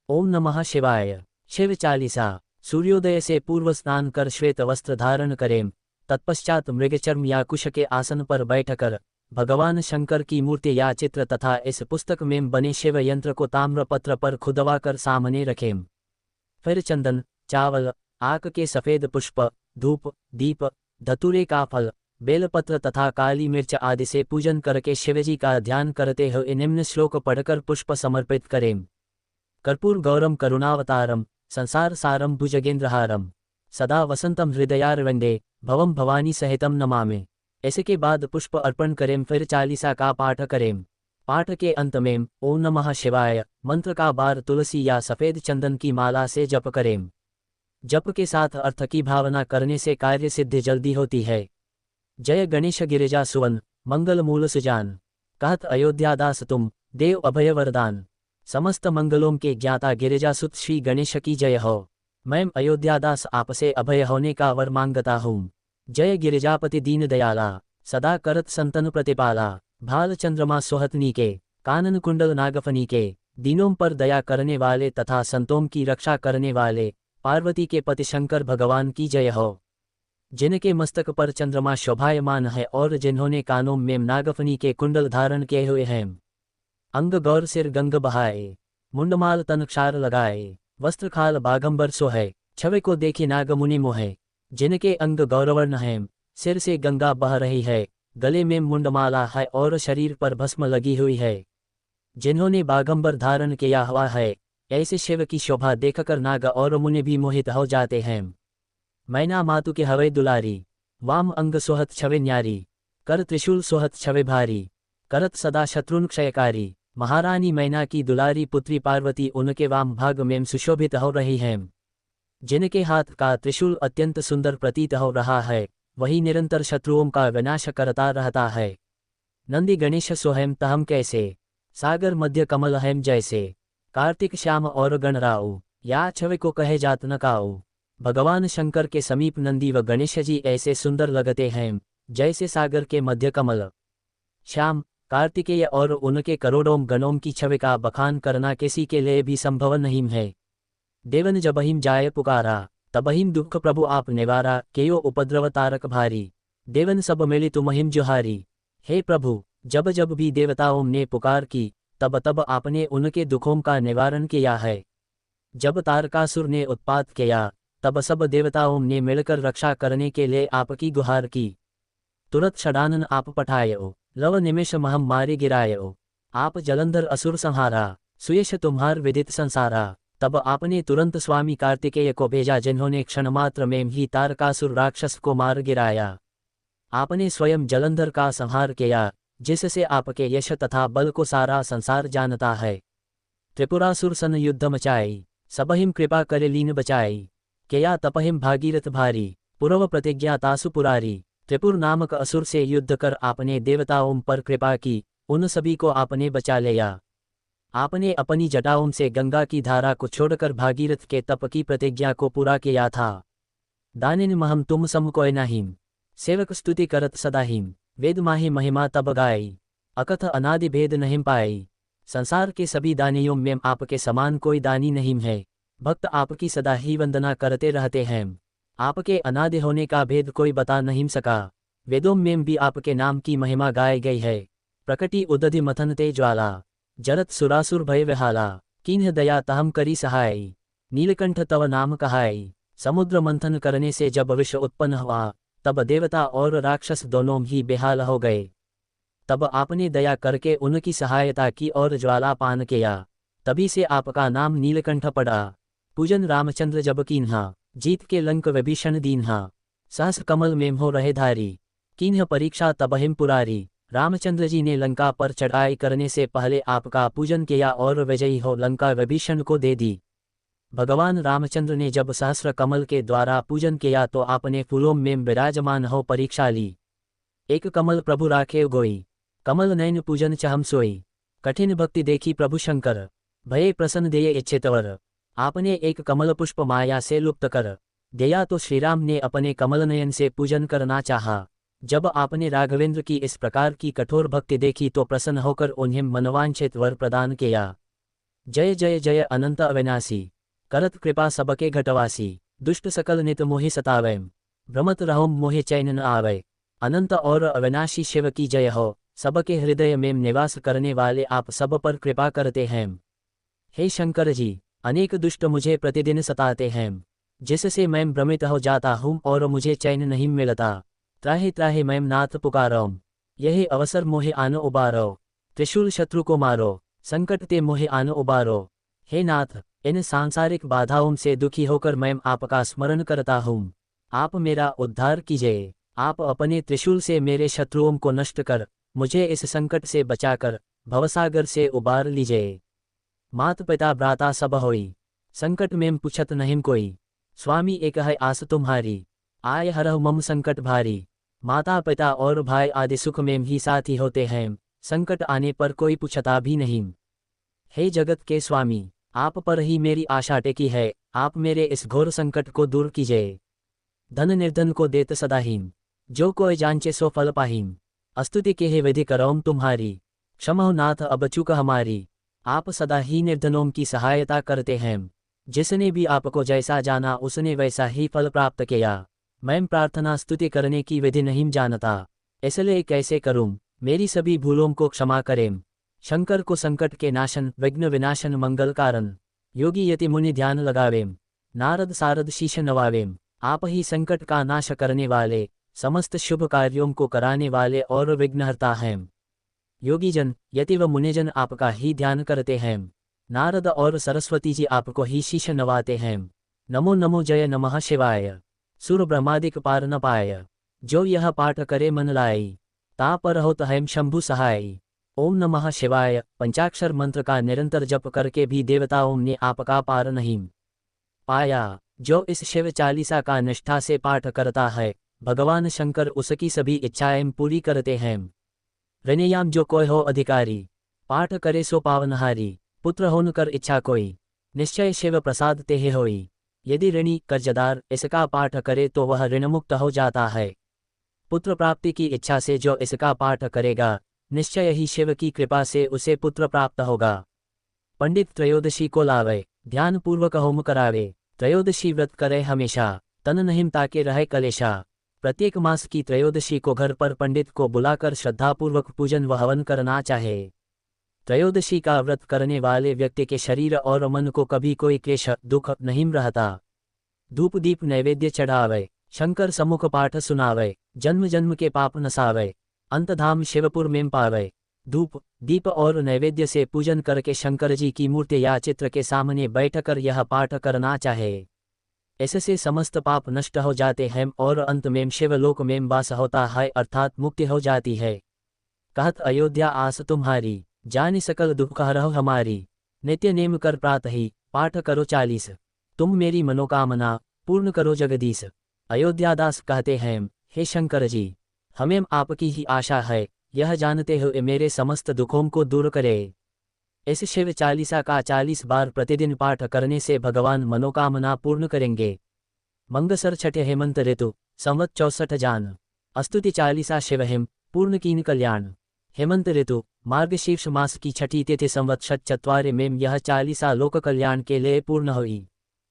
ओम नमः शिवाय। शिव चालीसा। सूर्योदय से पूर्व स्नान कर श्वेत वस्त्र धारण करें, तत्पश्चात मृगचर्म या कुश के आसन पर बैठकर भगवान शंकर की मूर्ति या चित्र तथा इस पुस्तक में बने शिव यंत्र को ताम्रपत्र पर खुदवा कर सामने रखें। फिर चंदन, चावल, आक के सफेद पुष्प, धूप, दीप, धतूरे का फल, बेलपत्र तथा काली मिर्च आदि से पूजन करके शिवजी का ध्यान करते हुए निम्न श्लोक पढ़कर पुष्प समर्पित करें। कर्पूर गौरम करुणावतारम संसार सारम भुजगेंद्रहारम सदा वसंतम हृदयारविंदे भवम भवानी सहितम नमामि। इसके बाद पुष्प अर्पण करें, फिर चालीसा का पाठ करें। पाठ के अंत में ओम नमः शिवाय मंत्र का बार तुलसी या सफेद चंदन की माला से जप करें। जप के साथ अर्थ की भावना करने से कार्य सिद्धि जल्दी होती है। जय गणेश गिरिजा सुवन मंगल मूल सुजान, कहत अयोध्यादास तुम देव अभय वरदान। समस्त मंगलों के ज्ञाता गिरिजासुत श्री गणेश की जय हो। मैं अयोध्यादास आपसे अभय होने का वर मांगता हूँ। जय गिरिजापति दीन दयाला, सदा करत संतन प्रतिपाला। भाल चंद्रमा सोहतनी के, कानन कुंडल नागफनी के, दीनों पर दया करने वाले तथा संतों की रक्षा करने वाले पार्वती के पति शंकर भगवान की जय हो। जिनके मस्तक पर चंद्रमा शोभायमान है और जिन्होंने कानों में नागफनी के कुंडल धारण किए हुए हैं। अंग गौर सिर गंग बहाए, मुंडमाल तन क्षार लगाए, वस्त्र खाल बागंबर सोहे, छवि को देखी नागमुनि मोहे। जिनके अंग गौरवर्ण हैं, सिर से गंगा बह रही है, गले में मुंडमाला है और शरीर पर भस्म लगी हुई है। जिन्होंने बागंबर धारण किया हुआ है, ऐसे शिव की शोभा देखकर नाग और मुनि भी मोहित हो जाते हैं। मैना मातु के हवे दुलारी, वाम अंग सोहत छवे न्यारी, कर त्रिशूल सोहत छवे भारी, करत सदा शत्रुन क्षयकारी। महारानी मैना की दुलारी पुत्री पार्वती उनके वाम भाग में सुशोभित हो रही हैं। जिनके हाथ का त्रिशूल अत्यंत सुंदर प्रतीत हो रहा है, वही निरंतर शत्रुओं का विनाश करता रहता है। नंदी गणेश सोहेम तहम कैसे, सागर मध्य कमल हेम जैसे, कार्तिक श्याम और गणराऊ, या छवि को कहे जात न काऊ। भगवान शंकर के समीप नंदी व गणेश जी ऐसे सुंदर लगते हैं, जैसे सागर के मध्य कमल। श्याम, कार्तिकेय और उनके करोड़ों गणों की छवि का बखान करना किसी के लिए भी संभव नहीं है। देवन जबहिम जाय पुकारा, तबहिम दुख प्रभु आप निवारा। केयो उपद्रव तारक भारी, देवन सब मिली तुमहिम जुहारी। हे प्रभु, जब जब भी देवताओं ने पुकार की, तब तब आपने उनके दुखों का निवारण किया है। जब तारकासुर ने उत्पात किया, तब सब देवताओं ने मिलकर रक्षा करने के लिए आपकी गुहार की। तुरंत षडानन आप पठायो, लव निमिष महम मारे गिरायो। आप जलंधर असुर संहारा, सुयश तुम्हार विदित संसारा। तब आपने तुरंत स्वामी कार्तिकेय को भेजा, जिन्होंने क्षण मात्र में ही तारकासुर राक्षस को मार गिराया। आपने स्वयं जलंधर का संहार किया, जिससे आपके यश तथा बल को सारा संसार जानता है। त्रिपुरासुर सन युद्ध मचाई, सबहिम कृपा करे लीन बचाई। किया तपहिम भागीरथ भारी, पूर्व प्रतिज्ञा तासु पुरारी। त्रिपुर नामक असुर से युद्ध कर आपने देवताओं पर कृपा की, उन सभी को आपने बचा लिया। आपने अपनी जटाओं से गंगा की धारा को छोड़कर भागीरथ के तप की प्रतिज्ञा को पूरा किया था। दानिन महम तुम सम कोय नाहिम, सेवक स्तुति करत सदाहिम। वेद माही महिमा तब गाई, अकथ अनादि भेद नहीं पाई। संसार के सभी दानियों में आपके समान कोई दानी नहीं है। भक्त आपकी सदा ही वंदना करते रहते हैं। आपके अनादि होने का भेद कोई बता नहीं सका। वेदों में भी आपके नाम की महिमा गाई गई है। प्रकटी उदधि मथन ते ज्वाला, जरत सुरासुर भय विहाला। किन्ह दया तहम करी सहाय, नीलकंठ तव नाम कहाई। समुद्र मंथन करने से जब विश्व उत्पन्न हुआ, तब देवता और राक्षस दोनों ही बेहाल हो गए। तब आपने दया करके उनकी सहायता की और ज्वाला पान किया। तभी से आपका नाम नीलकंठ पड़ा। पूजन रामचंद्र जब कीन्हा, जीत के लंक विभीषण दीन्हा। सहस कमल में हो रहे धारी, किन्ह परीक्षा तबहिम पुरारी। रामचंद्र जी ने लंका पर चढ़ाई करने से पहले आपका पूजन किया और विजयी हो लंका विभीषण को दे दी। भगवान रामचंद्र ने जब सहस्र कमल के द्वारा पूजन किया तो आपने फूलों में विराजमान हो परीक्षा ली। एक कमल प्रभु राखे गोई, कमल नयन पूजन चहम सोई। कठिन भक्ति देखी प्रभु शंकर, भये प्रसन्न देये इच्छितवर। आपने एक कमल पुष्प माया से लुप्त कर दिया तो श्रीराम ने अपने कमल नयन से पूजन करना चाहा। जब आपने राघवेंद्र की इस प्रकार की कठोर भक्ति देखी तो प्रसन्न होकर उन्हें मनवांछित वर प्रदान किया। जय जय जय अनंत अविनाशी, करत कृपा सबके घटवासी, दुष्ट सकल नित मोहि सतावैम, भ्रमत रहो मोहि चैन न आवे। अनंत और अविनाशी शिव की जय हो, सबके हृदय में निवास करने वाले आप सब पर कृपा करते हैं। हे शंकर जी, अनेक दुष्ट मुझे प्रतिदिन सताते हैं, जिससे मैं भ्रमित हो जाता हूँ और मुझे चैन नहीं मिलता। त्राहि त्राहि मैं नाथ पुकारो, यही अवसर मोहे आन उबारो, त्रिशूल शत्रु को मारो, संकट ते मोहे आन उबारो। हे नाथ, इन सांसारिक बाधाओं से दुखी होकर मैं आपका स्मरण करता हूँ, आप मेरा उद्धार कीजिए। आप अपने त्रिशूल से मेरे शत्रुओं को नष्ट कर मुझे इस संकट से बचाकर भवसागर से उबार लीजिए। मात पिता भ्राता सब होई, संकट में पूछत नहीं कोई, स्वामी एक है आस तुम्हारी, आय हरहु मम संकट भारी। माता पिता और भाई आदि सुख में ही साथी होते हैं, संकट आने पर कोई पूछता भी नहीं। हे जगत के स्वामी, आप पर ही मेरी आशा टेकी है, आप मेरे इस घोर संकट को दूर कीजिए। धन निर्धन को देत सदाहीन, जो कोई जांचे सो फल पाहीन। स्तुति के हे विधि करौम तुम्हारी, क्षमो नाथ अब चूक हमारी। आप सदा ही निर्धनों की सहायता करते हैं, जिसने भी आपको जैसा जाना उसने वैसा ही फल प्राप्त किया। मैं प्रार्थना स्तुति करने की विधि नहीं जानता, इसलिए कैसे करूं, मेरी सभी भूलों को क्षमा करें। शंकर को संकट के नाशन विघ्न विनाशन मंगल कारण, योगी यति मुनि ध्यान लगावें, नारद सारद शीश नवावें। आप ही संकट का नाश करने वाले, समस्त शुभ कार्यों को कराने वाले और विघ्नहर्ता हैं। योगी जन यति व मुनिजन आपका ही ध्यान करते हैं, नारद और सरस्वती जी आपको ही शीश नवाते हैं। नमो नमो जय नमः शिवाय, सुर ब्रह्मादिक पार न पाय, जो यह पाठ करे मन लाई, ता पर होत है शंभु सहाय। ओम नमः शिवाय पंचाक्षर मंत्र का निरंतर जप करके भी देवताओं ने आपका पार नहीं पाया। जो इस शिव चालीसा का निष्ठा से पाठ करता है, भगवान शंकर उसकी सभी इच्छाएं पूरी करते हैं। ऋणियाम जो कोई हो अधिकारी, पाठ करे सो पावनहारी। पुत्र होनकर इच्छा कोई, निश्चय शिव प्रसाद तेहे होई। यदि ऋणी कर्जदार इसका पाठ करे तो वह ऋणमुक्त हो जाता है। पुत्र प्राप्ति की इच्छा से जो इसका पाठ करेगा, निश्चय ही शिव की कृपा से उसे पुत्र प्राप्त होगा। पंडित त्रयोदशी को लावे, ध्यान पूर्वक होम करावे, त्रयोदशी व्रत करे हमेशा, तन नहीं ताके रहे कलेशा। प्रत्येक मास की त्रयोदशी को घर पर पंडित को बुलाकर श्रद्धापूर्वक पूजन व हवन करना चाहे। त्रयोदशी का व्रत करने वाले व्यक्ति के शरीर और मन को कभी कोई क्लेश दुख नहीं रहता। धूप दीप नैवेद्य चढ़ावे, शंकर सम्मुख पाठ सुनावे, जन्म जन्म के पाप नसावे, अंतधाम शिवपुर में पावे। धूप दीप और नैवेद्य से पूजन करके शंकर जी की मूर्ति या चित्र के सामने बैठकर यह पाठ करना चाहे। इससे समस्त पाप नष्ट हो जाते हैं और अंत में शिवलोक में वास होता है, अर्थात मुक्ति हो जाती है। कहत अयोध्या आस तुम्हारी, जानि सकल दुख हरहु हमारी। नित्य नेम कर प्रातः ही, पाठ करो 40, तुम मेरी मनोकामना पूर्ण करो जगदीश। अयोध्यादास कहते हैं, हे शंकर जी, हमें आपकी ही आशा है, यह जानते हुए मेरे समस्त दुखों को दूर करे। इस शिव चालीसा का 40 बार प्रतिदिन पाठ करने से भगवान मनोकामना पूर्ण करेंगे। मंगसर छठे हेमंत ऋतु, संवत 64 जान, स्तुति चालीसा शिवहिम पूर्ण कीन कल्याण। हेमंत ऋतु मार्गशीर्ष मास की छठी तिथि संवत 64 में यह चालीसा लोक कल्याण के लिए पूर्ण हुई।